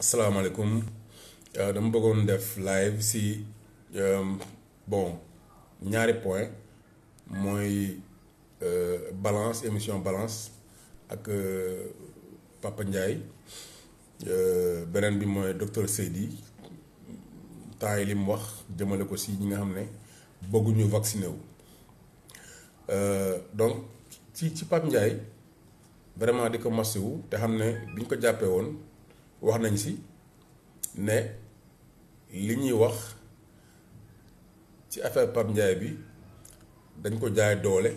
asalaamaaleykum dama bëggoon def live si bon ñaari point mooy balance émission balance ak Papa Ndiaye beneen bi mooy docteur Seydi temps yi li mu wax jëmale ko si ñi nga xam ne bëgguñu vacciné wu donc ci Papa Ndiaye vraiment di ko massiwu te xam ne bi ñu ko jàppee woon wax nañ si ne li ñuy wax ci affaire Pape Ndiaye bi dañ ko jaay doole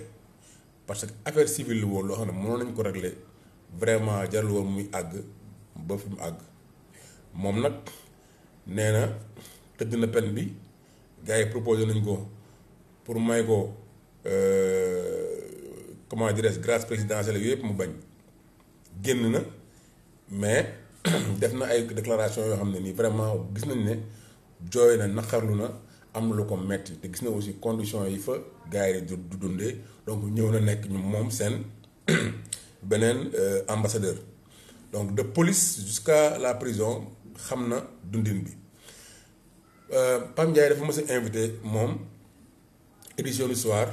parce que affaire civile woon loo xam ne mënoon nañ ko régler vraiment jarul woon muy àgg ba fi mu àgg moom nag nee na tëdd na peine bi gars yi proposé nañ ko pour may ko comment dirais-je grâce présidentielle yooyu yëpp mu bañ génn na mais def na ay déclaration yoo xam ne nii vraiment gis nañ ne jooy na naqarlu na am na lu ko metti te gis na aussi conditions yi fa gars yi du dundee donc ñëw na nekk ñu moom seen beneen ambassadeur donc de police jusqu'à la prison xam na dundin bi Pam Ndiaye dafa mës a invité moom édition du soir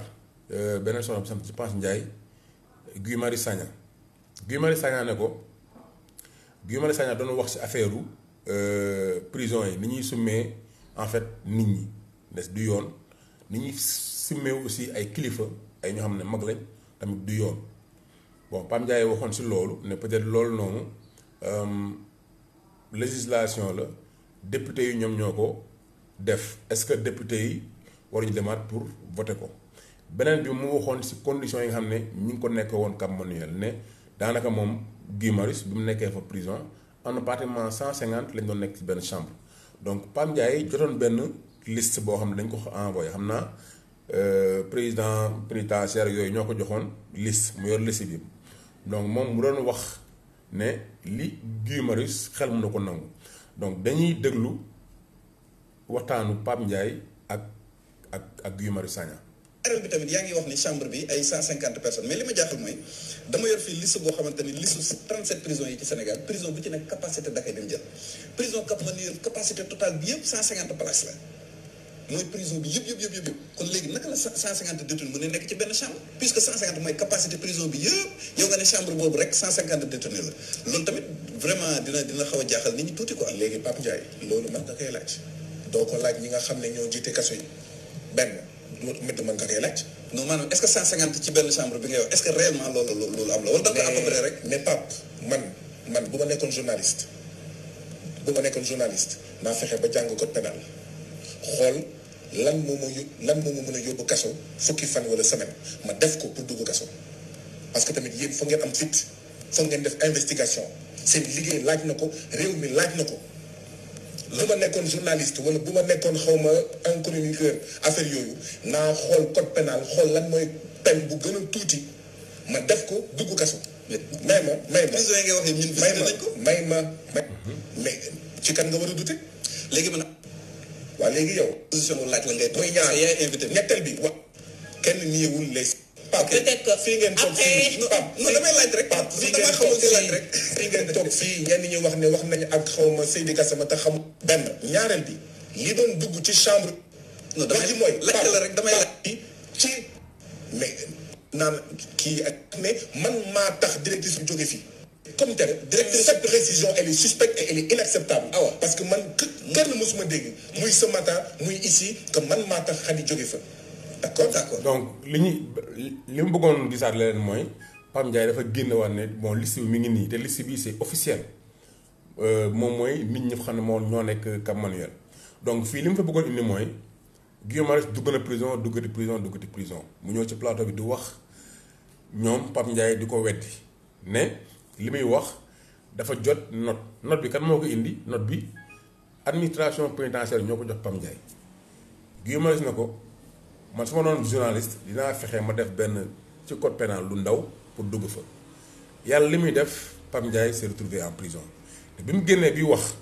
beneen soxna bi sant je pense Ndiaye Guy Marius Sagna ne ko Guy Marius Sagna doon wax ci affaire prison yi ni ñuy summee en fait nit ñi des du yoon ni ñuy summee aussi ay kilifa ay ñoo xam ne mag lañ tamit du yoon bon Pam Ndiaye waxoon ci loolu ne peut-être loolu noonu législation la député yi ñoom ñoo ko def est-ce que député yi waruñu demaat pour voter ko beneen bi mu waxoon ci conditions yi nga xam ne ñi ngi ko nekk woon Cap Manuel ne daanaka moom Guy Marius bi mu nekkee fa prison am na pratiquement 150 lañ doon nekk ci benn chambre donc Pam Ndiaye jotoon benn liste boo xam ne dañ ko envoyé xam naa président pénitentiaire yooyu ñoo ko joxoon liste mu yor liste bi donc moom mu doon wax ne li Guy Marius xel mu na ko nangu donc dañuy déglu waxtaanu Pam Ndiaye ak Guy Marius Sagna. ñaareel bi tamit yaa ngi wax ni chambre bi ay 150 personnes mais li ma jaaxal mooy dama yor fii liste boo xamante ni liste 37 prisons yi ci Sénégal prison bu ci nekk capacité dakay dem jël prison Cap Manuel capacité totale bi yëpp 150 places la mooy prison bi yëpp kon léegi naka la 150 détenus mën a nekk ci benn chambre puisque 150 mooy capacité prison bi yëpp yow nga ne chambre boobu rek 150 détenus la loolu tamit vraiment dina xaw a jaaxal nit ñi tuuti quoi. léegi Pape Ndiaye loolu man nga koy laaj doo ko laaj ñi nga xam ne ñoo jiite kaso yi benn métti mën nga koy laaj. non maanaam est-ce que 150 ci benn chambre bi ngay wax est-ce que réellement loolu am la wala da nga à peu près rek. mais Pape man bu ma nekkoon journaliste naa fexe ba jàng code pénal xool lan moo ma mën a yóbbu kaso fukki fan wala semaine ma def ko pour dugg kaso parce que tamit yéen foog ngeen am fit foog ngeen def investigation seen liggéey laaj na ko réew mi laaj na ko. bu ma nekkoon journaliste wala bu ma nekkoon xawma un chroniqueur affaire yooyu naa xool code pénal xool lan mooy peine bu gën a tuuti ma def ko dugg kaso. may ma prison yi nga wax ñun visité nañ ko mais ci kan nga war a dute. léegi man. waaw léegi yow. position laaj la ngay. mooy ñaar yaay invité ñetteel bi wa kenn niewul les. Pape peut-être que fii ngeen toog fii non damay laaj rek. Pape fii ngeen xamul toog di laaj rek. fii ngeen toog fii ñenn ñi wax ne wax nañu ak xawma Seydi Gassama te xamul. benn ñaareel bi li doon dugg ci chambre. non damay mooy laaj la rek damay laaj. ci mais naan kii ak ne man maa tax directrice bi jóge fii. comme tel directrice cette précision elle est suspecte et elle est inacceptable. ah parce que man kenn mësuma dégg muy ce matin muy ici que man maa tax Khady jóge fa. d'accord. donc li mu bëggoon gisaat leen mooy Pam Ndiaye dafa génn waat ne bon liste bi mi ngi nii te liste bi c'est officiel moom mooy nit ñi xam ne moo ñoo nekk Cap Manuel donc fii li mu fa bëggoon indi mooy Guy Marius dugg na prison duggati prison mu ñëw ci plateau bi di wax ñoom Pam Ndiaye di ko weddi ne li muy wax dafa jot note bi kan moo ko indi note bi administration pénitentiaire ñoo ko jox Pam Ndiaye Guy Marius na ko man su ma doon journaliste dinaa fexe ma def benn ci code pénal lu ndaw pour dugg fa yàlla li muy def Pam Ndiaye s'est retrouvé en prison te bi mu génnee bi wax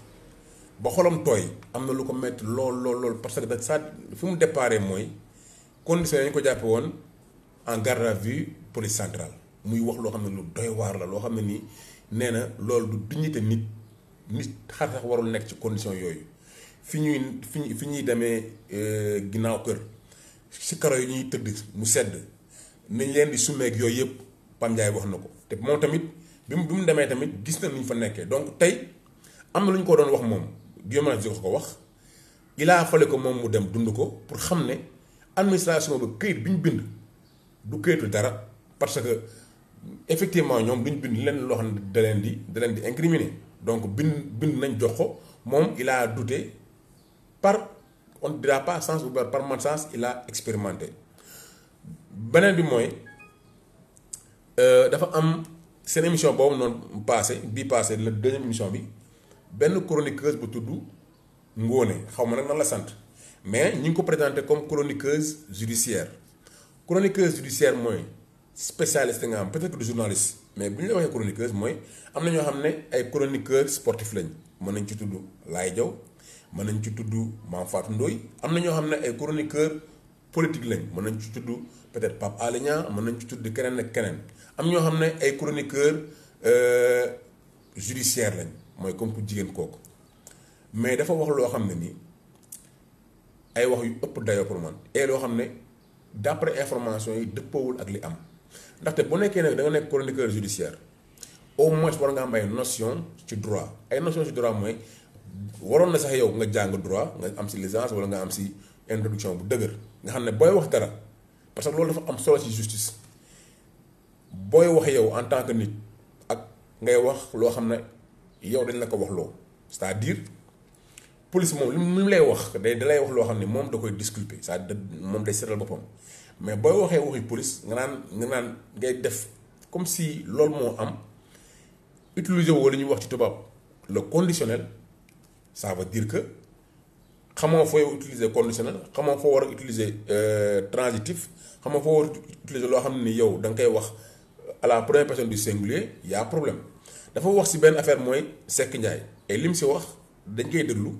ba xolam tooy am na lu ko metti lool parce que ça fi mu déparé mooy condition yi ñu ko jàppe woon en garde à vue police centrale muy wax loo xam ne lu doy waar la loo xam ne nii nee na loolu du dignité nit nit xar sax warul nekk ci condition yooyu fi ñuy demee ginnaaw kër si karo yi ñuy tëdd mu sedd nañ leen di summeeg yooyu yëpp Pam Ndiaye wax na ko te moom tamit bi mu demee tamit gis na nu ñu fa nekkee donc tey am na lu ñu ko doon wax moom Guillaume Diop ko wax il a fallu ko moom mu dem dund ko pour xam ne administration ba këyit bi ñu bind du këyitu dara parce que effectivement ñoom duñ bind leen loo xam ne da leen di incriminer donc bind nañ jox ko moom il a douté par on ne dira pas sens ouvert par malchance il a expérimenté beneen bi mooy dafa am seen émission boobu noonu passé la deuxième émission bi benn chroniqueuse bu tudd Ngone xaw ma nag nan la sant mais ñu ngi ko présenté comme chroniqueuse judiciaire mooy spécialiste nga am peut-être que du journaliste mais bu ñu la waxee chroniqueuse mooy am na ñoo xam ne ay chroniqueurs sportifs lañ mën nañ ci tudd Laye Diaw mën nañ ci tudd Mame Fatou Ndoye am na ñoo xam ne ay chroniqueurs politique lañ mën nañ ci tudd peut-être Pape Alé Niang mën nañ ci tudd keneen ak keneen am ñoo xam ne ay chroniqueurs judiciaire lañ mooy comme ku jigéen kooku mais dafa wax loo xam ne nii ay wax yu ëpp dayoo pour man et loo xam ne d'après information yi dëppoowul ak li am ndaxte bu nekkee nag da nga nekk chroniqueur judiciaire au moins war nga am ay notion ci droit ay notion ci droit mooy waroon na sax yow nga jàng droit nga am si licence wala nga am si introduction bu dëgër nga xam ne booy wax dara parce que loolu dafa am solo ci justice booy wax yow en tant que nit ak ngay wax loo xam ne yow dañ la ko wax loo c'est-à-dire police moom li mu lay wax da lay wax loo xam ne moom da koy disculper c'est-à-dire moom day seetal boppam mais booy waxee waxi police nga naan ngay def comme si loolu moo am utiliser woo li ñuy wax ci tubaab le conditionnel ça veut dire que xamoo fooy utiliser conditionnel xamoo foo war a utiliser transitif xamoo foo war a utiliser loo xam ne ni yow da nga koy wax à la première personne du singulier y a problème dafa wax ci benn affaire mooy Seck Ndiaye et lim ci wax dañ koy déglu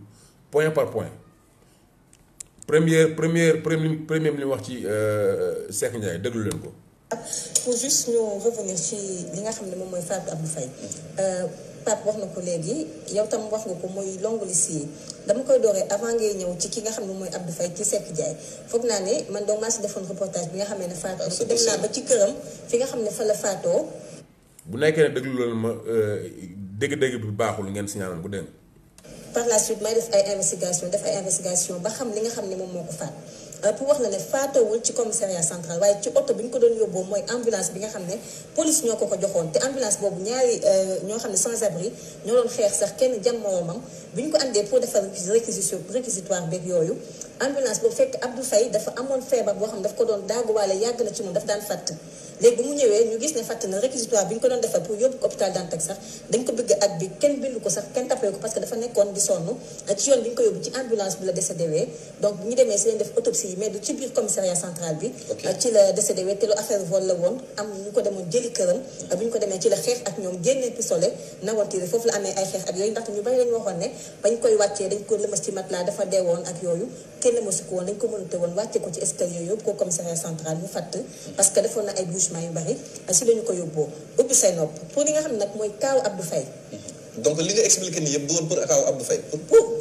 point par point premier li wax ci Seck Ndiaye déglu leen ko. pour juste ñu revenir ci li nga xam ne moom mooy Fatou Abdou Faye Pape wax na ko léegi yow tam wax nga ko mooy longue liste yi dama koy dooree avant ngay ñëw ci ki nga xam ne mooy Abdou Faye ci Seck Ndiaye foog naa ne man donc maa si defoon reportage bi nga xamee ne Fatou dem naa ba ci këram fi nga xam ne fa la faatoo. bu nekkee ne déglu loolu ma dégg-dégg bi baaxul ngeen signalal ko dégg par la suite may def ay investigation ba xam li nga xam ne moom moo ko faat pour wax la ne faatoowul ci commissariat central waaye ci oto bi ñu ko doon yóbboo mooy ambulance bi nga xam ne police ñoo ko joxoon te ambulance boobu ñaari ñoo xam ne sans abri ñoo doon xeex sax kenn jam moroomam bi ñu ko andee pour defar réquisitoire beeg yooyu ambulance boobu fekk Abdou Faye dafa amoon feebar boo xam ne daf ko doon daaguwaale yàgg na ci moom daf daan fàtt léegi bu mu ñëwee ñu gis ne fàtt na réquisitoire bi ñu ko doon defar pour yóbbu ko hôpital Dantec sax dañ ko bëgg at bi kenn bindu ko sax kenn tappee ko parce que dafa nekkoon di sonn ci yoon bi ñu ko yóbbu ci ambulance bi la décédé wee donc bu ñu demee si leen def autopsie yi mais du ci biir commissariat central bi ci la décédé wee te lu affaire vol la woon am ñu ko demoon jëli këram bu ñu ko demee ci la xeex ak ñoom génnee pistolet nawantiire foofu la amee ay xeex ak yooyu ndaxte ñu bari lañu waxoon ne bañ koy wàccee dañ ko lëmas ci matelas dafa dee woon ak yooyu kenn lëmasu ko woon dañ ko mënute woon wàcce ko ci escalier yóbbu ko commissariat central mu fatt parce que defoon na ay bouchement yu bari si lañu ko yóbboo ubbi say nopp pour li nga xam ne nag mooy kaawu Abdou Faye donc li nga expliqué nii yëpp du woon pour kaawu Abdou Faye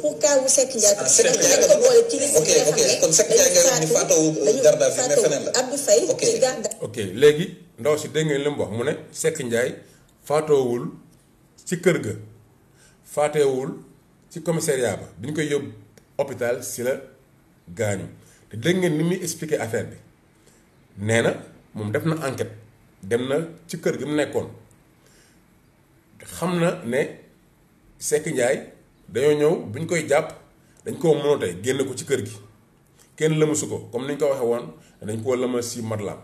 pour kaawu Seck Ndiaye dañ ko boole ci liste yi nga xam ne kon Seck Ndiaye nga wax ni faatoo garde à vue mais feneen la Abdou Faye ci garde ok léegi ndaw si dégg ngeen li mu wax mu ne Seck Ndiaye faatoowul ci kër ga faateewul ci commissariat ba bi ñu koy yóbbu hôpital si la gaañu te dégg ngeen ni muy expliqué affaire bi nee na moom def na enquête dem na ci kër gi mu nekkoon xam na ne Seck Ndiaye dañoo ñëw bu ñu koy jàpp dañ koo mënoote génn ko ci kër gi kenn lëmasu ko comme ni ñu ko waxee woon dañ koo lëmas si matelas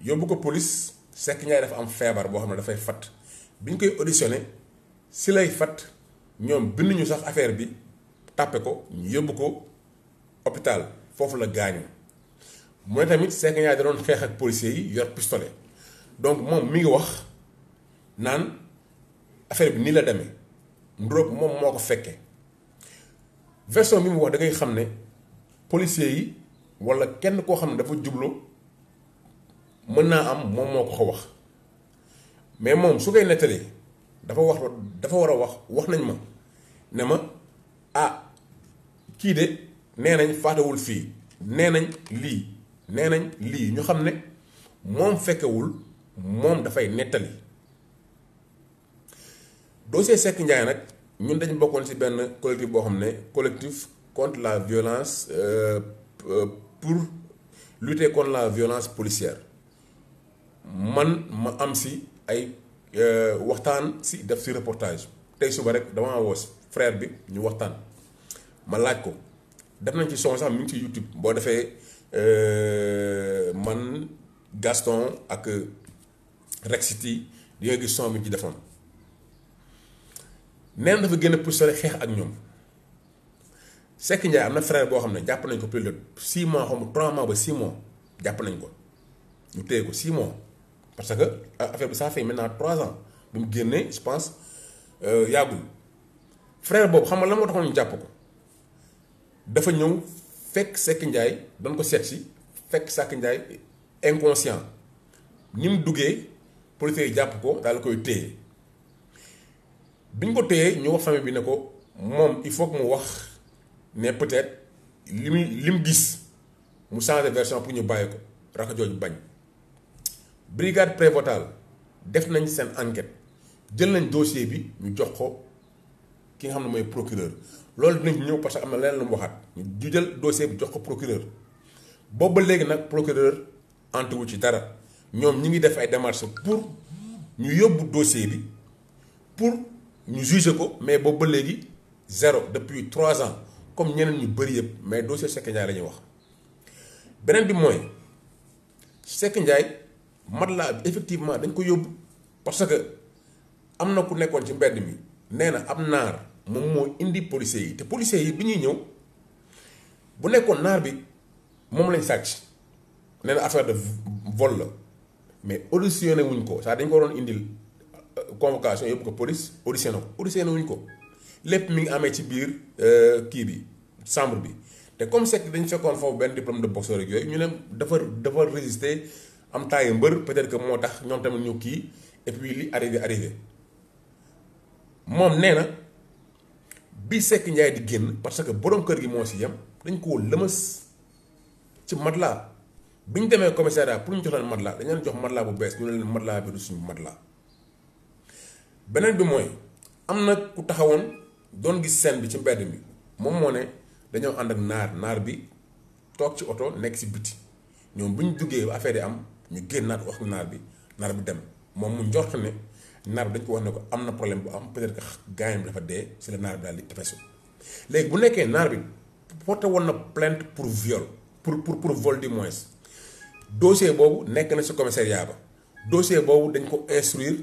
yóbbu ko police Seck Ndiaye dafa am feebar boo xam ne dafay fatt bi ñu koy auditionné si lay fatt ñoom binduñu sax affaire bi tàppe ko ñu yóbbu ko hôpital foofu la gaañu mu ne tamit Seck Ndiaye da doon xeex ak policiers yi yor pistolet donc moom mi ngi wax naan affaire bi nii la demee nduróog moom moo ko fekkee version bi mu wax da ngay xam ne policiers yi walla kenn koo xam ne dafa jublu mën naa am moom moo ko wax mais moom su koy nettalee dafa war a wax nañ ma ne ma ah kii de nee nañ faatawul fii nee nañ lii ñu xam ne moom fekkewul moom dafay nettali. dossier Seck Ndiaye nag ñun dañu bokkoon ci benn collectif boo xam ne collectif contre la violence pour lutter contre la violence policière man ma am ci ay waxtaan ci def ci reportage tey suba rek dama woo frère bi ñu waxtaan ma laaj ko def nañ ci son sax mi ngi ci YouTube boo defee man Gaston ak Rexity di nga gis son bi ci defoon nee na dafa génn pour sore xeex ak ñoom Seck Ndiaye am na frère boo xam ne jàpp nañ ko plus de 6 mois xaw ma 3 mois ba 6 mois jàpp nañ ko ñu téye ko 6 mois parce que affaire bi ça fait maintenant 3 ans bi mu génnee je pense yàggul frère boobu xam nga la moo taxoon ñu jàpp ko dafa ñëw fekk Seck Ndiaye doon ko seet si fekk Seck Ndiaye inconscient ni mu duggee policiers yi jàpp ko daal koy téye bi ñu ko téyee ñu wax famille bi ne ko moom il faut que mu wax ne peut-être li mu gis mu changer version pour ñu bàyyi ko raka jooju bañ. brigade prévôtale def nañ seen enquête jël nañ dossier bi ñu jox ko ki nga xam ne mooy procureur loolu dinañ ñëw parce que am na leneen lu mu waxaat ñu jël dossier bi jox ko procureur boobu ba léegi nag procureur antuwu ci dara ñoom ñi ngi def ay démarches pour ñu yóbbu dossier bi pour ñu juger ko mais boobu ba léegi zéro depuis 3 ans comme ñeneen ñu bëri yëpp mais dossier Seck Ndiaye la ñuy wax. beneen bi mooy Seck Ndiaye matelas bi effectivement dañ ko yóbbu parce que am na ku nekkoon ci mbedd mi nee na ab naar moom moo indi policiers yi te policiers yi bi ñuy ñëw bu nekkoon naar bi moom lañ sàcc nee na affaire de vol la mais auditionné wuñ ko saa dañ ko waroon indil convocation yóbbu ko police auditionné wuñ ko lépp mi ngi amee ci biir kii bi chambre bi te comme Seck dañ fekkoon foofu benn diplôme de boxeur ak yooyu ñu ne dafa résister am taayu mbër peut-être que moo tax ñoom tamit ñu kii et puis li arrivé moom nee na bi Seck Ndiaye di génn parce que borom kër gi moo si yem dañ ko lëmas ci matelas bi ñu demee commissariat pour ñu jox leen matelas dañu leen jox matelas bu bees ñu ne leen matelas bi du suñu matelas. beneen bi mooy am na ku taxawoon doon gis scène bi ci mbedd mi moom moo ne dañoo ànd ak naar bi toog ci oto nekk si biti ñoom bu ñu duggee ba affaire yi am ñu génnaat wax naar bi dem moom mu njort ne naar bi dañ ko wax ne ko am na problème bu am peut-être que gaañam dafa dee si la naar bi daal di tefesu léegi bu nekkee naar bi porté woon na plainte pour viol pour vol du moins dossier boobu nekk na si commissariat ba dossier boobu dañ ko instruire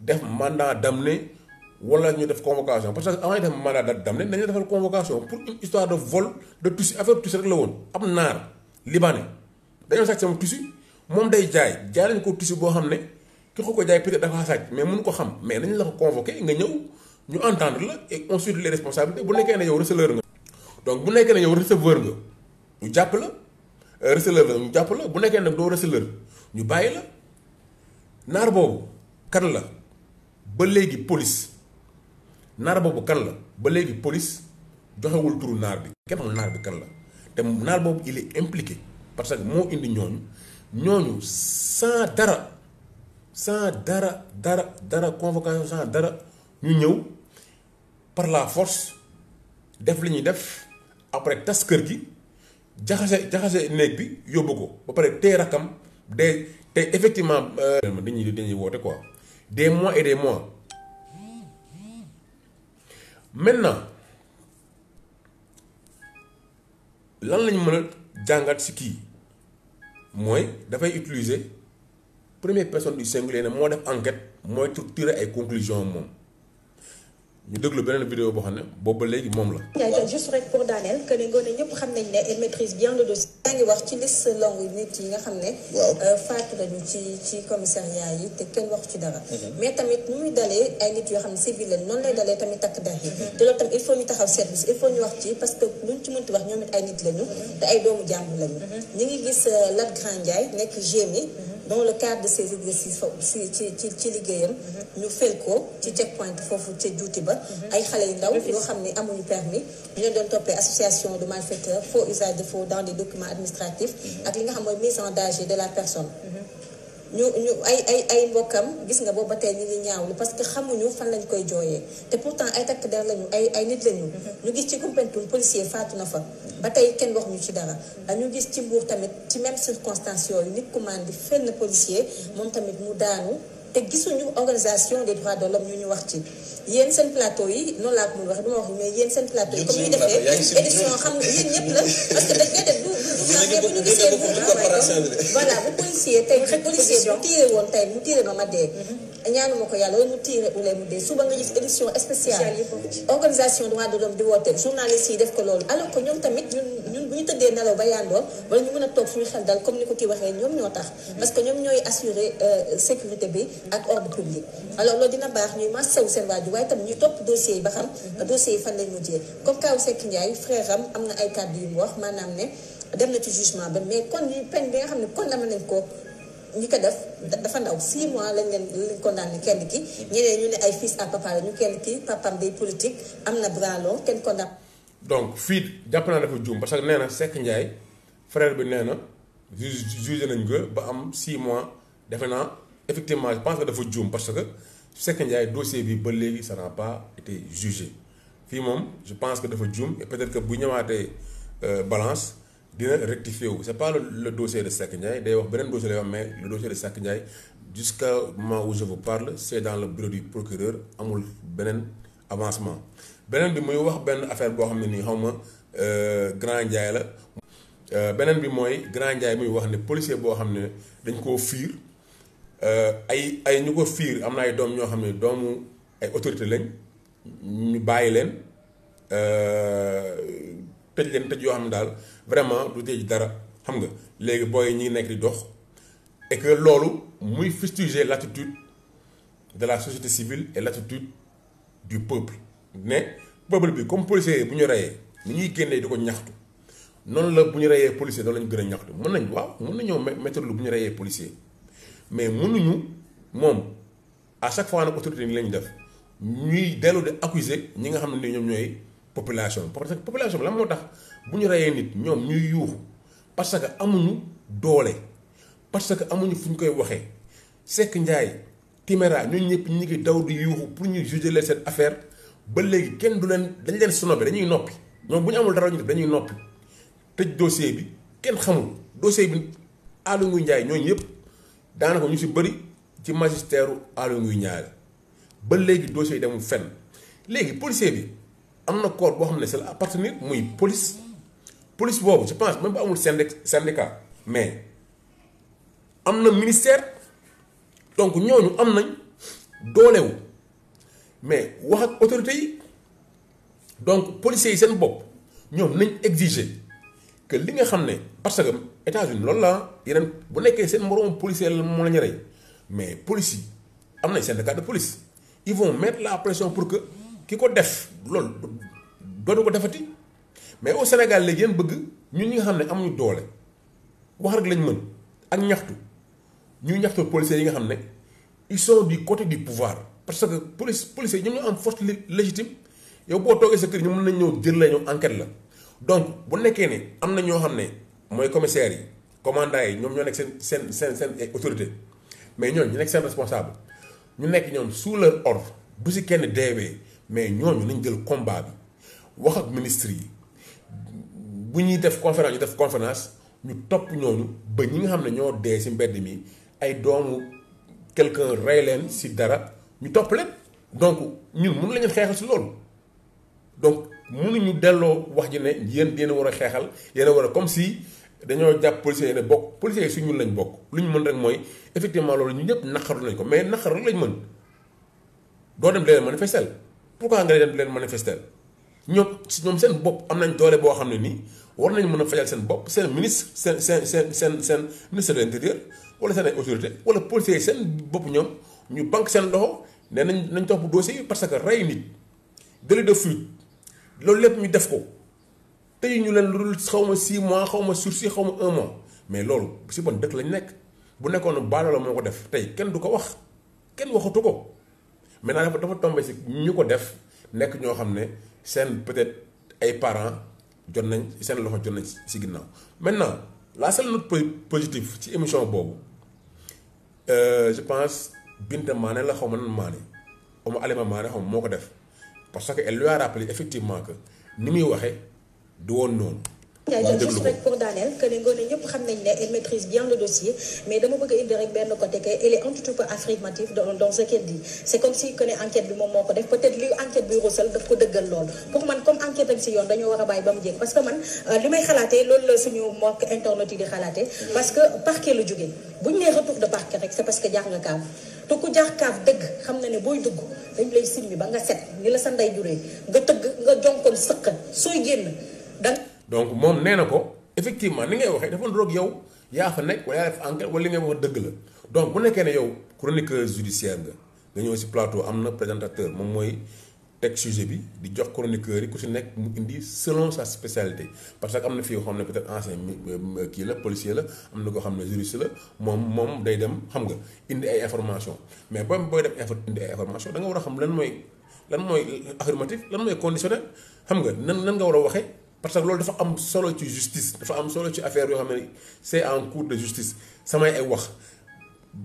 def mandat d'amener wala ñu def convocation parce que avant ñu def mandat d'amener dañu defal convocation pour une histoire de vol de tissu affaire tissu rek la woon ab naar libanais dañoo sàcc sama tissu moom day jaay lañ ko tissu boo xam ne ki ko jaay peut-être dafa sàcc mais mënu ko xam mais nañ la ko convoqué nga ñëw ñu entendre la et ensuite les responsabilités bu nekkee ne yow receleur nga. donc bu nekkee ne yow receveur nga ñu jàpp la receleur nga ñu jàpp la bu nekkee nag doo receleur ñu bàyyi la naar boobu kan la. ba léegi police naar boobu kan la ba léegi police joxewul turu naar bi kenn xamul naar bi kan la te naar boobu il est impliqué parce que moo indi ñooñu sans dara convocation sans dara ñu ñëw par la force def li ñuy def après tas kër gi jaxase néeg bi yóbbu ko ba pare tey rakam te effectivement dañuy woote quoi. des mois et des mois maintenant lan lañu mën a jàngat ci kii mooy dafay utiliser première personne du singulier ne moo def enquête mooy tirer ay conclusions moom ñu déglu beneen vidéo boo xam ne boobu ba léegi moom la. waaw juste rek pour daaneel que ne Ngoné ñëpp xam nañ ne elle maîtrise bien le dossier. yaa ngi wax ci liste longue nit yi nga xam ne. faatu nañu ci commissariat yi te kenn waxu ci dara. mais tamit nu muy dalee ay nit yoo xam ne civil lañ noonu lay dalee tamit takk der yi. te loolu tamit il faut ñu taxaw seetlu si il faut ñu wax ci parce que luñ ci mënti wax ñoom it ay nit lañu. te ay doomu jàmbur lañu. ñu ngi gis Lat Grand Ndiaye nekk GMI. dans le cadre de ces exercices ci liggéeyam ñu fel ko ci checkpoint foofu ca juuti ba ay xale yu ndaw yoo xam ne amuñu permis ñu leen doon toppee association de malfaiteurs faux usage de faux dans des documents administratifs ak li nga xam mooy mise en danger de la personne ñu ay mbokkam gis nga boobu ba tey ñu ngi ñaawlu parce que xamuñu fan lañ koy jooyee te pourtant ay takk der lañu ay nit lañu ñu gis ci Koumpentoum policier faatu na fa ba tey kenn wax ñu ci dara ñu gis ci Mbour tamit ci même circonstance yooyu nit ku mandi fenn policier moom tamit mu daanu te gisuñu organisation des droits de l'homme ñu wax ci yéen seen plateau yi noonu laa ko mun waxee du ma wax mais yéen seen plateau yi comme ñu defee édition xam nga yéen ñëpp la parce que dañ koy def du mais bu ñu gisee voilà bu policier tey policier bu tiire woon tey mu tiire ma dee ñaanuma ko yàlla wala mu tiire ulee mu dee suba nga gis édition spéciale organisation droits de l'homme di woote journalistes yi def ko loolu alors que ñoom tamit ñun bu ñu tëddee nelaw ba yandoor wala ñu mën a toog suñu xel dal comme ni ko kii waxee ñoom ñoo tax parce que ñoom ñooy assurer sécurité bi ak ordre public alors loolu dina baax ñuy massawu seen waajur waaye tam ñu topp dossiers yi ba xam dossiers yi fan lañ mujjee comme kaw Seck Ndiaye frère am na ay kàddu yu mu wax maanaam ne dem na ci jugement ba mais kon ñu peine bi nga xam ne condamné nañ ko ñi ko def dafa ndaw 6 mois lañ condamné kenn ki ñeneen ñu ne ay fils à papa la ñu kenn ki papam day politique am na branlon kenn condamné. donc fii jàpp naa dafa juum parce que nee na Seck Ndiaye frère bi nee na jugé nañ ko ba am 6 mois defe naa effectivement je pense que dafa juum parce que Seck Ndiaye dossier bi ba léegi ça n'a pas été jugé fii moom je pense que dafa juum et peut-être que bu ñëwaatee balance dina rectifier wu c'est pas le dossier de Seck Ndiaye day wax beneen dossier lay wax mais le dossier de Seck Ndiaye jusqu'à moment où je vous parle c'est dans le bureau du procureur amul beneen avancement beneen bi muy wax benn affaire boo xam ne nii xaw ma Grand Ndiaye la beneen bi mooy Grand Ndiaye muy wax ne policier boo xam ne dañ koo fiir ay ñu ko fiir am na ay doom ñoo xam ne doomu ay autorité lañ ñu bàyyi leen tëj yoo xam ne daal vraiment du tëj dara xam nga léegi booy ñi nekk di dox et que loolu muy fustiger l'attitude de la société civile et l'attitude du peuple ne peuple bi comme policier bu ñu reyee ni ñuy génnee di ko ñaxtu noonu la bu ñu reyee policier noonu la ñu gën a ñaxtu mën nañ waaw mën nañoo méthode lu bu ñu reyee policier mais mënuñu moom à chaque fois nag autorité ni lañu def ñuy dellu di accuser ñi nga xam ne ñoom ñooy population parce que population bi la moo tax bu ñu reyee nit ñoom ñuy yuuxu parce que amuñu doole parce que amuñu fu ñu koy waxee Seck Ndiaye Timéra ñun ñëpp ñu ngi daw di yuuxu pour ñu juger leen cette affaire ba léegi kenn du leen dañ leen snobé dañuy noppi ñoom bu ñu amul dara ñu def dañuy noppi tëj dossier bi kenn xamul dossier bi Aly Ngouille Ndiaye ñooñu yëpp daanaka ñu si bëri ci magistère Aly Ngouille Ndiaye ba léegi dossier yi demul fenn léegi policier bi am na corps boo xam ne c'est appartenir muy police boobu je pense même bu amul syndicat mais am na ministère donc ñooñu am nañ doolewu mais wax ak autorités yi donc policiers yi seen bopp ñoom nañ exiger que li nga xam ne parce que États-Unis loolu la yeneen bu nekkee seen moroom policier la moo la ñu rey mais police yi am nañ syndicat de police ils vont mettre la pression pour que ki ko def loolu dootu ko defati mais au Sénégal léegi yéen bëgg ñun ñi nga xam ne amuñu doole wax rek lañ mën ak ñaxtu ñuy ñaxtu policiers yi nga xam ne ils sont du côté du pouvoir parce que policiers ñoom ñoo am force légitime yow boo toogee sa kër ñu mën nañ ñëw jël la ñëw enquête la donc bu nekkee ne am na ñoo xam ne mooy commissaires yi commandants yi ñoom ñoo nekk seen autorité mais ñooñu ñu nekk seen responsable ñu nekk ñoom sous leur ordre bu si kenn deewee mais ñooñu nañ jël combat bi wax ak ministre yi bu ñuy def conférence ñu def conférence ñu topp ñooñu ba ñi nga xam ne ñoo dee si mbedd mi ay doomu quelqu'un rey leen si dara ñu topp leen donc ñun mën lañu xeexal si loolu donc mënuñu delloo wax ji ne yéen war a xeexal yéen a war a comme si dañoo jàpp policiers yi ne bokk policiers yi su ñun lañ bokk lu ñu mën rek mooy effectivement loolu ñu ñëpp naqaru nañ ko mais naqaru rek lañ mën doo dem di leen manifester pourquoi nga dem di leen manifester ñoom seen bopp am nañ doole boo xam ne nii war nañ mën a fajal seen bopp seen ministre seen ministre de l'intérieur wala seen ay autorité wala policiers yi seen bopp ñoom ñu banque seen loxo ne nañ topp dossier yi parce que rey nit délit de fuite loolu lépp ñu def ko tey ñu leen lu dul xaw ma 6 mois xaw ma sursis xaw ma 1 mois mais loolu si bon dëkk lañ nekk bu nekkoon baalo la moo ko def tey kenn du ko wax kenn waxatu ko maintenant dafa tombé si ñu ko def nekk ñoo xam ne seen peut-être ay parents jot nañ seen loxo jot nañ si ginnaaw maintenant la seule note positive ci émission boobu je pense Binta Mané la xaw ma nan Mané xaw ma Alima Mané xaw ma moo ko def parce que elle lui a rappelé effectivement que ni muy waxee du woon noonu. juste rek pour daaneel que ne Ngoné ñëpp xam nañ ne elle maîtrise bien le dossier mais dama bëgg a indi rek benn côté que elle est un tout petit peu affirmative dans ce qu'elle dit c'est comme si que ne enquête bi moom moo ko def peut-être li enquête bi rusal daf ko dëggal loolu pour man comme enquête ak si yoon dañoo war a bàyyi ba mu jéeg parce que man li may xalaatee loolu la suñu mbokk internet yi di xalaatee parce que parquet la jógee bu ñu nee retour de parquet rek c'est parce que jaar nga kaaf te ku jaar kaaf dëgg xam na ne booy dugg dañ lay simmi ba nga set ni la sa ndey juree nga tëgg nga jonkoon sëq sooy génn donc moom nee na ko effectivement ni ngay waxee dafa ndroog yow yaa fa nekk wala yaa def enquête wala li ngay wax dëgg la donc bu nekkee ne yow chroniqueur judiciaire nga ñëw si plateau am na présentateur moom mooy teg sujet bi di jox chroniqueur yi ku si nekk mu indi selon sa spécialité parce que am na fii yoo xam ne peut-être ancien kii la policier la am na koo xam ne juriste la moom day dem xam nga indi ay information mais booy dem indi ay information da nga war a xam lan mooy affirmatif lan mooy conditionnel xam nga nan nga war a waxee. parce que loolu dafa am solo ci justice dafa am solo ci affaire yoo xam ne c'est en cours de justice samay ay wax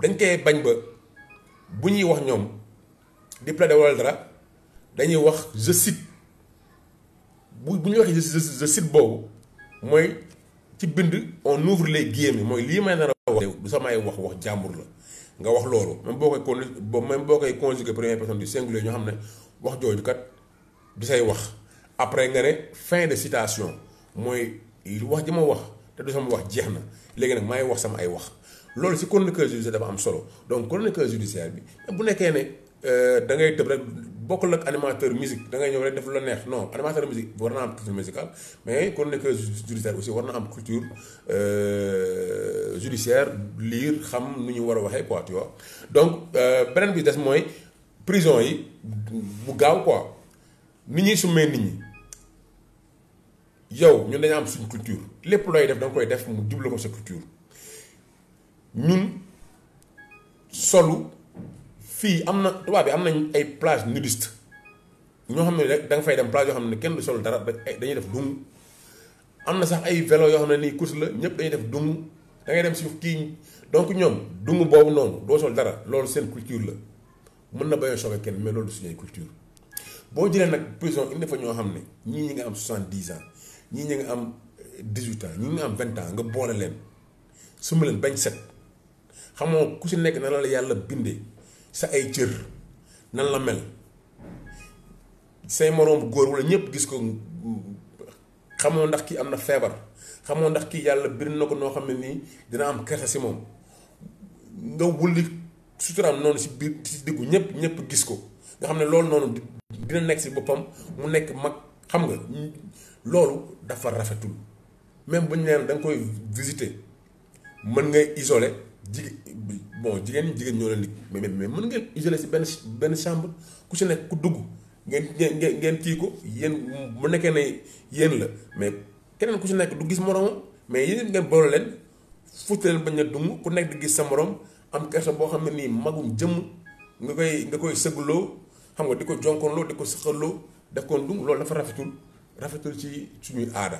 dañ koy bañ ba bu ñuy wax ñoom di plaider wala dara dañuy wax je cite bu ñu waxee je cite boobu mooy ci bind on ouvre les guillemets mooy lii may nar a wax du samay wax jàmbur la nga wax loolu même boo koy conjuguer première personne du singulier ñoo xam ne wax jooju kat du say wax. après nga ne fin de citation mooy wax ji ma wax te du sama wax jeex na léegi nag maay wax sama ay wax loolu si chroniqueur judiciaire dafa am solo donc chroniqueur judiciaire bi bu nekkee ne da ngay tëb rek bokkul ak animateur musique da ngay ñëw rek def lu la neex non animateur musique war na am culture musicale mais chroniqueur judiciaire aussi war na am culture judiciaire lire xam nu ñu war a waxee quoi tu vois donc beneen bi des mooy prison yi bu gaaw quoi. nit ñi summee nit ñi yow ñun dañu am suñu culture lépp looy def da nga koy def mu jublu ko sa culture ñun solu fii am na tubaab bi am nañ ay plage nudiste ñoo xam ne rek da nga fay dem plage yoo xam ne kenn du sol dara dañuy def dung am na sax ay vélo yoo xam ne nii course la ñëpp dañuy def dung da ngay dem si kii donc ñoom dung boobu noonu doo sol dara loolu seen culture la mën na bañ a choquer kenn mais loolu suñuy culture. boo jëlee nag prison indi fa ñoo xam ne ñii ñi nga am 70 ans ñii ñi nga am 18 ans ñii ñi nga am 20 ans nga boole leen su ma leen bañ set xamoo ku si nekk nan la yàlla bindee sa ay cër nan la mel say moroom góor wala ñëpp gis ko xamoo ndax kii am na feebar xamoo ndax kii yàlla bind na ko noo xam ne nii dina am kersa si moom nga wulli suturaam noonu si biir si diggu ñëpp gis ko nga xam ne loolu noonu. dina nekk si boppam mu nekk mag xam nga loolu dafa rafetul même bu ñu neen da nga koy visiter mën nga isoler jigéen ñoo leen di mais mën ngeen isoler si benn chambre ku si nekk ku dugg ngeen kii ko yéen bu nekkee ne yéen la mais keneen ku si nekk du gis moromam mais yéen ngeen boole leen futte leen bañ a dung ku nekk di gis sa morom am kersa boo xam ne nii magum jëmm nga koy sëggloo xam nga di ko jonkoonloo di ko sëqaloo def koon dung loolu dafa rafetul ci suñuy aada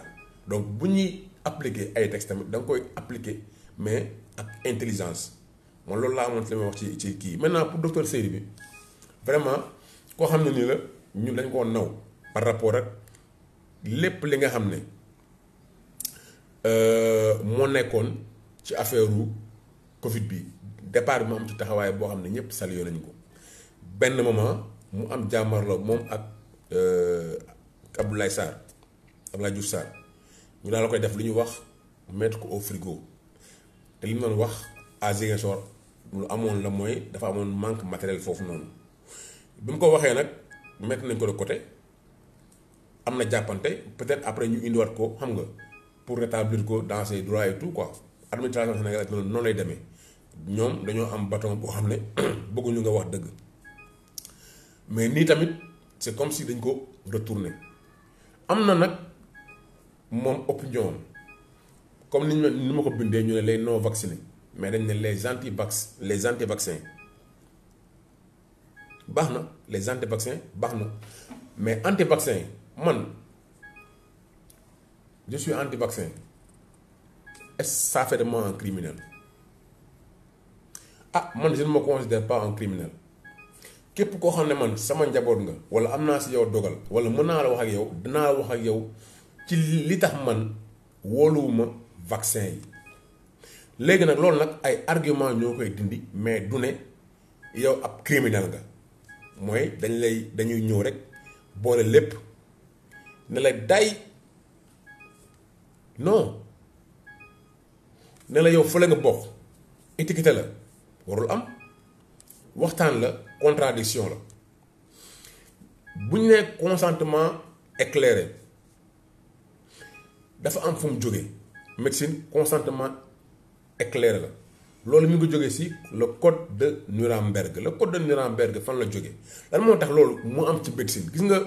donc bu ñuy appliquer ay textes tamit da nga koy appliquer mais ak intelligence moom loolu laa amoon li may wax ci kii maintenant pour docteur Seydi bi vraiment koo xam ne nii la ñun dañ koo naw par rapport ak lépp li nga xam ne moo nekkoon ci affaire Covid bi départ bi mu am ci taxawaay boo xam ne ñëpp salué nañ ko benn moment mu am jàmmarloo moom ak Abdoulaye Diouf Sarr ñu daal la koy def lu ñuy wax mettre ko au frigo te li mu doon wax à Ziguinchor lu amoon la mooy dafa amoon manque matériel foofu noonu bi mu ko waxee nag mettre nañ ko de côté am na jàppante peut-être après ñu indiwaat ko xam nga pour rétablir ko dans ses droits et tout quoi administration sénégalaise noonu lay demee ñoom dañoo am bâton boo xam ne bëgguñu nga wax dëgg mais nii tamit c'est comme si dañ ko retourner am na nag moom opinion comme ni ma ko bindee ñu ne les non vaccinés mais dañ ne les anti-vaccins baax na les anti-vaccins baax na mais anti-vaccin man je suis anti-vaccin est-ce que ça fait de moi un criminel ah man je ne me considère pas un criminel képp koo xam ne man sama njaboot nga wala am naa si yow dogal wala mën naa la wax ak yow dinaa wax ak yow ci li tax man wóoluwuma vaccin yi léegi nag loolu nag ay argument ñoo koy dindi mais du ne yow ab criminel nga mooy dañuy ñëw rek boole lépp ne la day non ne la yow fële nga bokk étiqueté la warul am waxtaan la contradiction la bu ñu nee consentement éclairé dafa am fu mu jógee médecine consentement éclairé la loolu mi ngi jógee ci le code de Nuremberg le code de Nuremberg fan la jógee lan moo tax loolu mu am ci médecine gis nga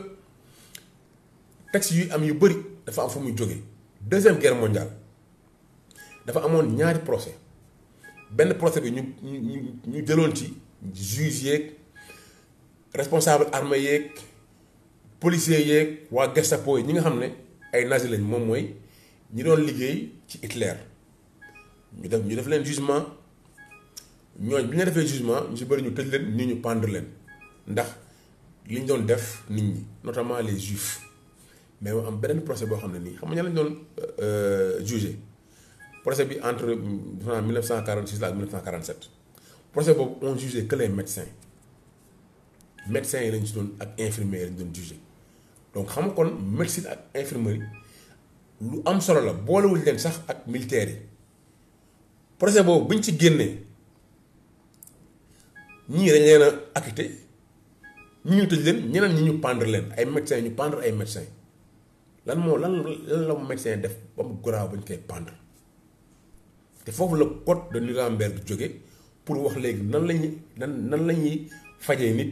texte yu am yu bëri dafa am fu muy jógee deuxième guerre mondiale dafa amoon ñaari procès benn procès bi ñu jëloon ci juge yeeg responsable armée yeeg policier yeeg waa Gestapo yi ñi nga xam ne ay nazi lañ moom mooy ñi doon liggéey ci Hitler ñu def leen jugement ñooñ bi ñu defee jugement ñu si bëri ñu tëj leen nii ñu pendre leen ndax li ñu doon def nit ñi notamment les juifs mais mu am beneen procès boo xam ne nii xam nga ña lañ doon jugé procès bi entre 1946 ak 1947 procès boobu on jugé que les médecins yi lañ si doon ak infirmiers yi lañ doon jugé donc xam nga kon médecine ak infirmerie lu am solo la boolewuñ leen sax ak militaires yi procès boobu buñ ci génnee ñii dañ leen a acquitté ñi ñu tëj leen ñeneen ñi ñu pendre leen ay médecins ñu pendre ay médecins lan la médecin def ba mu garaaw ba ñu koy pendre te foofu la code de Nuremberg jóge pour wax léegi nan la ñuy fajee nit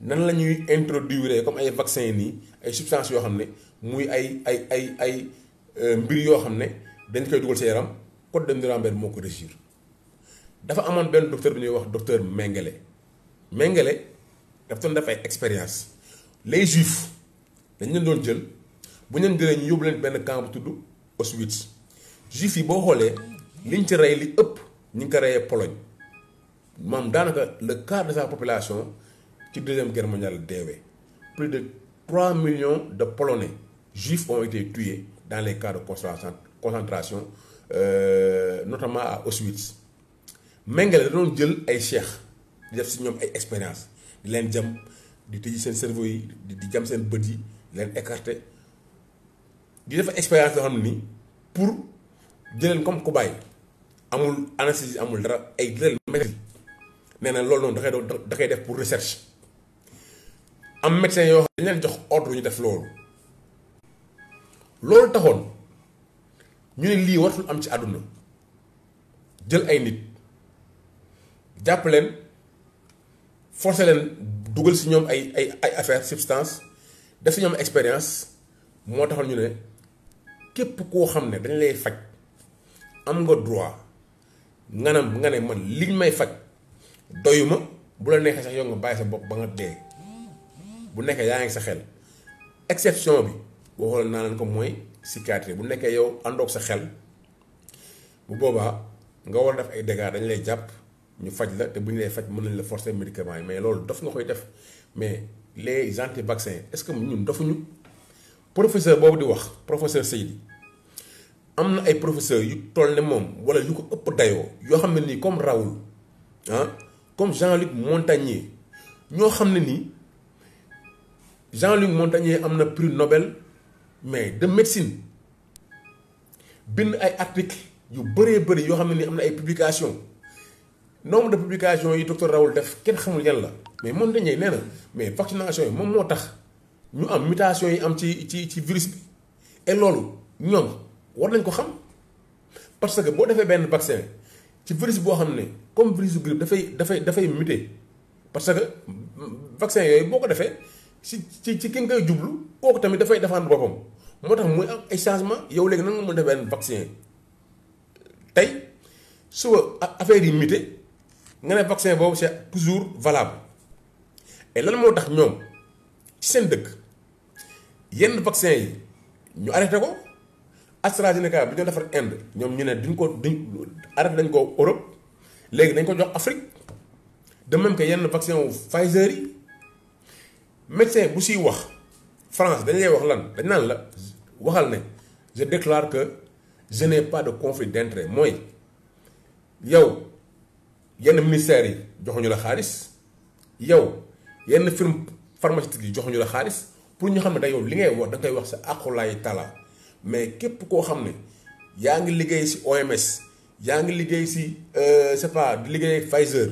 nan la ñuy introduire comme ay vaccin nii ay substances yoo xam ne muy ay mbir yoo xam ne dañ koy dugal sa yaram code de Nuremberg moo ko régir dafa amoon benn docteur bi ñuy wax docteur Mengele daf doon def ay expérience les juifs dañ leen doon jël bu ñu leen jëlee ñu yóbbu leen benn camp bu tudd Auschwitz juifs yi boo xoolee liñ ci rey li ëpp ñu ngi ko reyee Pologne moom daanaka le quart de sa population ci deuxième guerre mondiale deewee plus de 3 millions de Polonais juifs ont été tués dans les camps de concentration notamment à Auschwitz Mengele da doon jël ay cheikh di def si ñoom ay expérience di leen jam di tëj seen cerveau yi di jam seen bët yi di leen écarter di def expérience yoo xam ne nii pour jëleen comme ku bàyyi amul anesthésie amul dara ay leen médecine nee na loolu noonu da koy def pour recherche am médecin yoo xam ne dañ leen jox ordre ñu def loolu taxoon ñu ne lii wartul am ci àdduna jël ay nit jàpp leen forcer leen dugal si ñoom ay affaire substance def si ñoom expérience moo taxoon ñu ne képp koo xam ne dañ lay faj am nga droit nga ne man liñ may faj doyuma bu la neexee sax yow nga bàyyi sa bopp ba nga dee bu nekkee yaa ngi sa xel exception bi waxoon naa leen ko mooy psychiatrie bu nekkee yow àndoog sa xel bu boobaa nga war a def ay dégâts dañ lay jàpp ñu faj la te bu ñu lay faj mën nañ la forcer médicament yi mais loolu daf nga koy def mais les anti-vaccins est-ce que ñun dofuñu professeur boobu di wax professeur Seydi am na ay professeurs yu toll ne moom wala yu ko ëpp dayoo yoo xam ne nii comme Raoul comme Jean-Luc Montagnier ñoo xam ne nii Jean-Luc Montagnier am na prix Nobel mais de médecine bind ay articles yu bëree bëri yoo xam ne nii am na ay publications nombre de publications yi docteur Raoul def kenn xamul yan la mais Montagnier nee na mais vaccination yi moom moo tax ñu am mutation yi am ci virus bi et loolu ñoom war nañ ko xam parce que boo defee benn vaccin ci virus boo xam ne comme virus grippe dafay muté parce que vaccin yooyu boo ko defee ci ki nga koy jublu kooku tamit dafay défendre boppam moo tax muy am ay changement yow léegi nan nga mën def benn vaccin tey suba affaire yi mité nga ne vaccin boobu c'est toujours valable et lan moo tax ñoom ci seen dëkk yenn vaccin yi ñu arrêté ko AstraZeneca bi ñu defar Inde ñoom ñu ne duñ arrêté dañ ko Europe léegi dañ ko jox Afrique de même que yenn vaccin wu Pfizer yi médecin bu siy wax France dañ lay wax lan dañ naan la waxal ne je déclare que je n'ai pas de conflit d'intérêt mooy yow yenn ministères yi joxuñu la xaalis yow yenn firme pharmaceutique yi joxuñu la xaalis pour ñu xam ne da yow li ngay wax da ngay wax sa aqulaay tala mais képp koo xam ne yaa ngi liggéey si OMS yaa ngi liggéey si c'est pas di liggéey ak Pfizer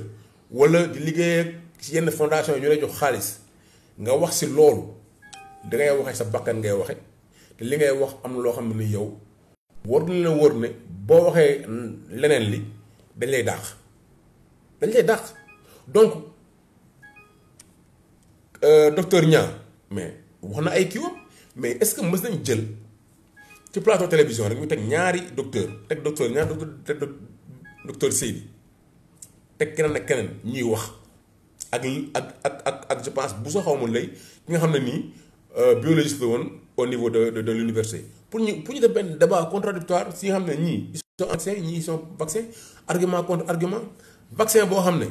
wala di liggéey ak si yenn fondation yi ñu lay jox xaalis nga wax si loolu da ngay waxee sa bakkan ngay waxe te li ngay wax am na loo xam ne ni yow war na la wóor ne boo waxee leneen li dañ lay dàq donc docteur Niang mais wax na ay kiiwam mais est-ce que mës nañ jël ci plateau télévision rek ñu teg ñaari docteur Niang docteur Seydi teg keneen ak keneen ñuy wax ak je pense bu soo xaw ma lay ki nga xam ne nii biologiste la woon au niveau de l'université pour ñu def benn débat contradictoire si nga xam ne ñii ils sont vaccins ñii ils sont vaccins argument contre argument vaccin boo xam ne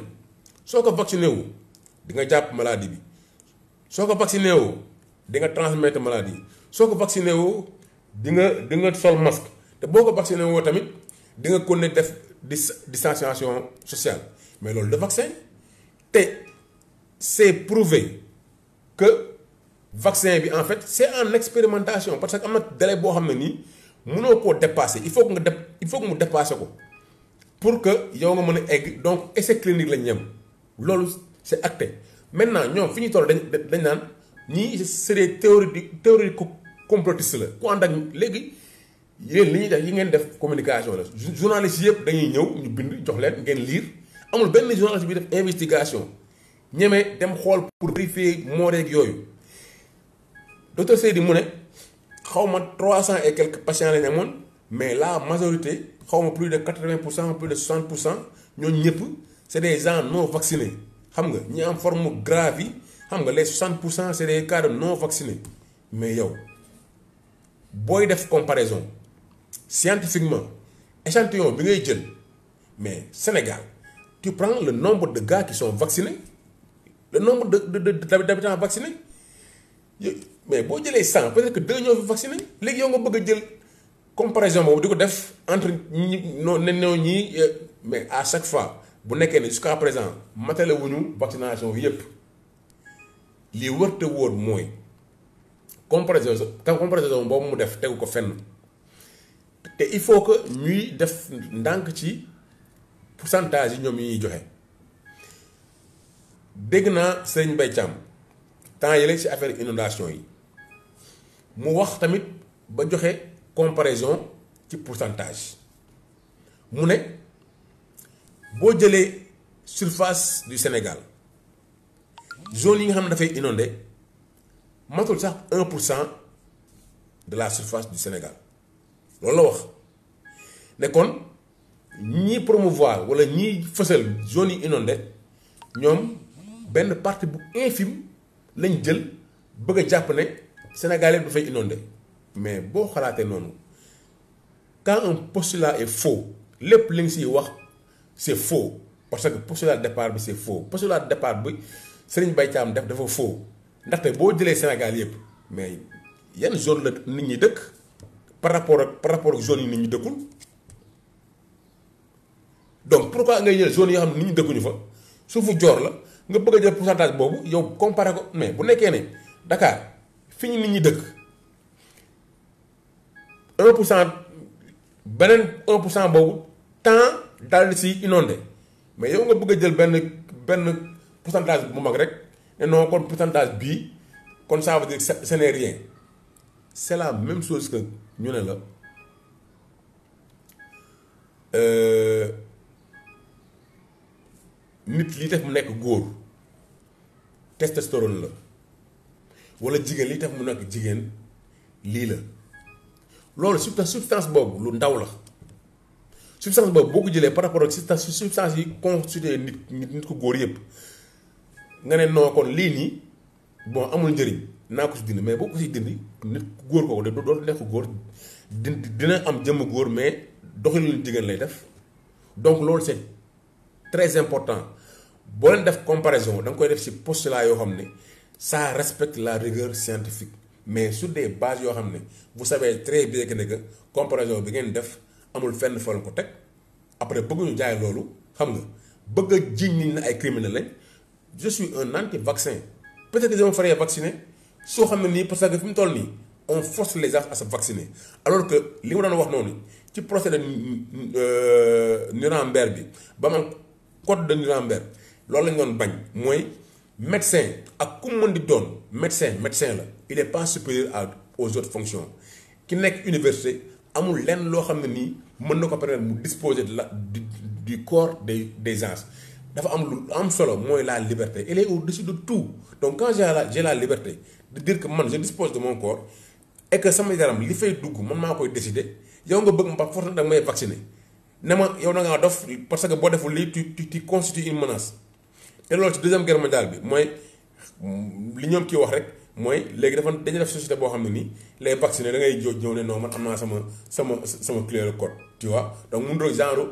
soo ko vacciné wu di nga jàpp maladie bi soo ko vacciné wu di nga transmettre maladie soo ko vacciné wu di nga sol masque te boo ko vacciné woo tamit di nga kon ne def distanciation sociale mais loolu de vaccin te c'est prouvé que vaccin bi en fait c'est en expérimentation parce que am na délai boo xam ne nii mënoo koo dépasser il faut que mu dépasser ko pour que yow nga mën a egg donc essai clinique lañ ñem loolu c'est acté maintenant ñoom fi ñu toll dañ naan ñii c'est des théories complotistes la ku ànd ak léegi yéen li ñuy def yi ngeen def communication la journalistes yëpp dañuy ñëw ñu bind jox leen ngeen lire amul benn journaliste bi def investigation ñeme dem xool pour vérifier moo reeg yooyu docteur Seydi mu ne xaw ma 300 et quelques patients lañ amoon mais la majorité xaw ma plus de 80% plus de 60% ñooñu ñëpp c'est des gens non vaccinés xam nga ñi am forme grave yi xam nga les 60% c'est des cas de non vaccinés mais yow booy def comparaison scientifiquement échantillon bi ngay jël mais Sénégal tu prends le nombre de gars qui sont vaccinés le nombre d'habitants vaccinés mais boo jëlee 100 peut-être que 2 ñoo fi vacciné léegi yow nga bëgg a jël comparaison boobu di ko def entre ñi mais à chaque fois bu nekkee ne jusqu'à présent matale wuñu vaccination yépp li wër te wóor mooy comparaison boobu mu def tegu ko fenn te il faut que ñuy def ndànk ci pourcentage yi ñoom yi ñuy joxe dégg naa Serigne Mbaye Thiam temps yële ci affaire inondation yi mu wax tamit ba joxe comparaison ci pourcentage mu ne boo jëlee surface du Sénégal zone yi nga xam ne dafay inondé matul sax 1% de la surface du Sénégal loolu la wax ne kon ñii promouvoir wala ñii fësal zone yi inondé ñoom benn partie bu infime lañ jël bëgg a jàpp ne Sénégalais du fay inondé mais boo xalaatee noonu quand un postulat est faux lépp li nga siy wax c'est faux parce que postulat de départ bi c'est faux postulat de départ bi Serigne Mbaye Thiam def dafa faux ndaxte boo jëlee Sénégal yëpp mais yan zone la nit ñi dëkk par rapport ak zone yi nit ñi dëkkul donc pourquoi ngay jël zone yoo xam ne nit ñi dëkkuñu fa suufu joor la nga bëgg a jël pourcentage boobu yow comparé ko mais bu nekkee ne Dakar fi ñu nit ñi dëkk 1% beneen 1% boobu temps daal di si inondé mais yow nga bëgg a jël benn pourcentage bu mag rek ne non kon pourcentage bii kon ça veut dire ce n'est rien c'est la même chose que ñu ne la nit li tax mu nekk góor testostérone la wala jigéen li tax mu nekk jigéen lii la loolu substance boobu lu ndaw la substance boobu boo ko jëlee par rapport ak substance yi constitué nit ko góor yëpp nga ne non kon lii nii bon amul njëriñ naa ko si dindi mais boo ko si dindi nit ku góor kooku doo nekk góor dina am jëmm góor mais doxalin jigéen lay def donc loolu c'est très important boo leen def comparaison da nga koy def si postulat yoo xam ne ça respecte la rigueur scientifique mais sur des bases yoo xam ne vous savez très bien que comparaison bi ngeen def amul fenn fa ko teg après bëgguñu jaay loolu xam nga bëgg a jiñ nit ñi ay criminel lañ je suis un anti-vaccin peut-être que je me ferai vacciner soo xam ne nii parce que fi mu toll nii on force les gens à se vacciner alors que li ma doon wax noonu ci procès de Nuremberg bi ba man code de Nuremberg loolu lañ doon bañ mooy médecin ak ku mën di doon médecin la il est pas supérieur aux autres fonctions ki nekk université amul lenn loo xam ne nii mën na ko permettre mu disposer du corps des gens dafa am lu am solo mooy la liberté elle est au-dessus de tout donc quand j'ai la liberté de dire que man je dispose de mon corps et que sama yaram li fay dugg man maa koy décider yow nga bëgg ma par force da nga may vacciner ne ma yow da ngaa dof parce que boo deful lii tu constitues une menace te loolu ci deuxième guerre mondiale bi mooy li ñoom kii wax rek mooy léegi dañu def société boo xam ne nii les vaccinés da ngay ñëw ne non man am naa sama clé de code tu vois donc mun doon genre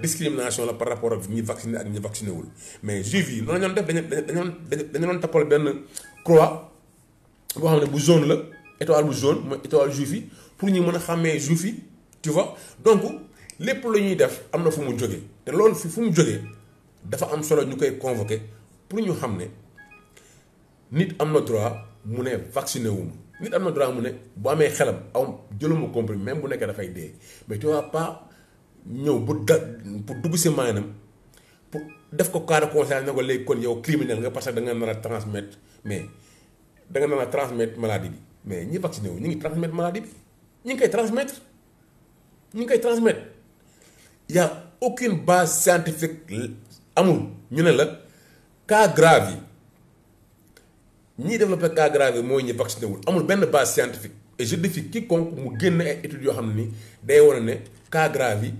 discrimination la par rapport ak ñi vacciné ak ñi vacciné wul mais juif yi noonu la ñu doon def dañu doon tappal benn croix boo xam ne bu jaune la étoile bu jaune mooy étoile juif yi pour ñu mën a xàmmee juif yi tu vois donc lépp lu ñuy def am na fu mu jógee te loolu fu mu jógee dafa am solo ñu koy convoquer pour ñu xam ne nit am na droit mu ne vacciné wu ma nit am na droit mu ne bu amee xelam aw jëluma comprimé même bu nekkee dafay dee mais tu vas pas ñëw pour dugg si maanaam pour def ko cas de conscience ne ko léegi kon yow criminel nga parce que da nga nar a transmettre mais da nga nar a transmettre maladie bi mais ñi vacciné wu ñu ngi transmettre maladie bi ñu ngi koy transmettre y a aucune base scientifique amul ñu ne la cas grave yi ñiy développé cas grave yi mooy ñi vacciné wul amul benn base scientifique et je défie quiconque mu génn ay études yoo xam ne ni day wane ne cas grave yi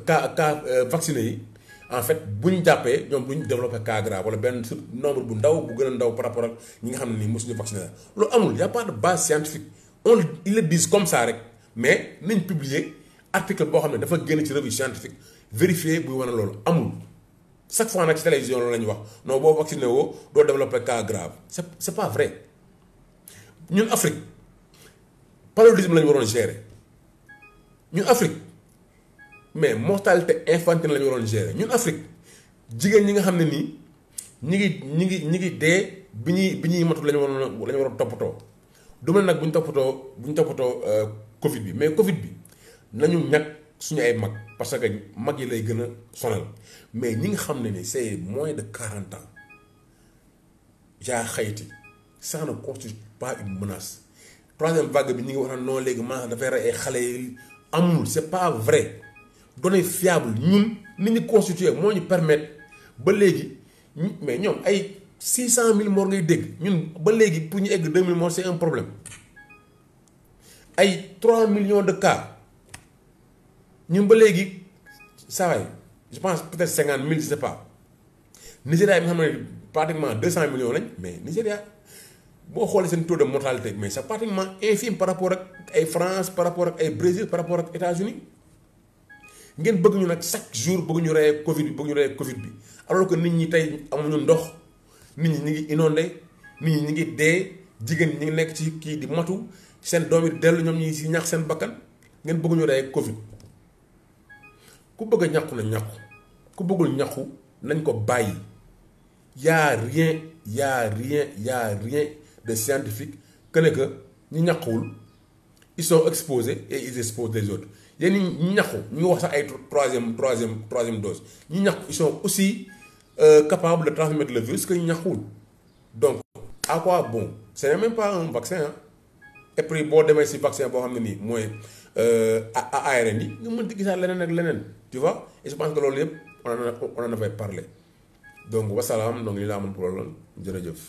cas vacciné yi en fait bu ñu jàppee ñoom du ñu développé cas grave wala benn nombre bu ndaw bu gën a ndaw par rapport ak ñi nga xam ne nii mosuñu vacciné la loolu amul y a pas de base scientifique ils le disent comme ça rek mais nañ publier article boo xam ne dafa génn ci revue scientifique vérifié buy wane loolu amul chaque fois nag ci télévision loolu la ñuy wax non boo vacciné woo doo développé cas grave c'est pas vrai ñun Afrique paludisme la ñu waroon gérer ñun Afrique mais mortalité infantile la ñu waroon gérer ñun Afrique jigéen ñi nga xam ne nii ñi ngi dee bi ñuy matu la ñu waroon toppatoo du ma nag bu ñu toppatoo Covid bi mais Covid bi nañu ñàkk suñu ay mag parce que mag yi lay gën a sonal mais ñi nga xam ne ni c'est moins de 40 ans yaa xayti ça ne constitue pas une menace troisième vague bi ñi ngi wax naan non léegi maanaam dafay rey ay xale yi amul c'est pas vrai données fiable ñun ni ñu constitué moo ñu permettre ba léegi mais ñoom ay 600 000 morts ngay dégg ñun ba léegi pour ñu egg 2000 morts c'est un problème ay 3 millions de cas ñun ba léegi saa waay je pense peut-être 50 000 je sais pas Nigéria yi nga xam ne pratiquement 200 millions lañ mais Nigéria boo xoolee seen taux de mortalité mais c'est pratiquement infime par rapport ak ay France par rapport ak ay Brésil par rapport ak États-Unis ngeen bëgg ñu nag chaque jour bëgg ñu reyee Covid bi alors que nit ñi tey amuñu ndox nit ñi ñu ngi inondé nit ñi ñu ngi dee jigéen ñi ngi nekk ci kii di matu seen doom yi di dellu ñoom ñi si ñàkk seen bakkan ngeen bëgg ñu reyee Covid ku bëgg a ñàkku na ñàkku ku bëggul ñàkku nañ ko bàyyi y a rien de scientifique que ne que ñi ñàkkuwul ils sont exposés et ils exposent les autres yéen ñi ñàkku ñu ngi wax sax ay troisième dose ñi ñàkku ils sont aussi capables de transmettre le virus que ñu ñàkkuwul donc à quoi bon ce n'est même pas un vaccin hein. Et puis boo demee si vaccin boo xam ne nii mooy ARN yi nga mën di gisaat leneen ak leneen tu vois et je pense que loolu yëpp on en avait parlé donc wasalaam donc li laa amoon pour loolu jërëjëf.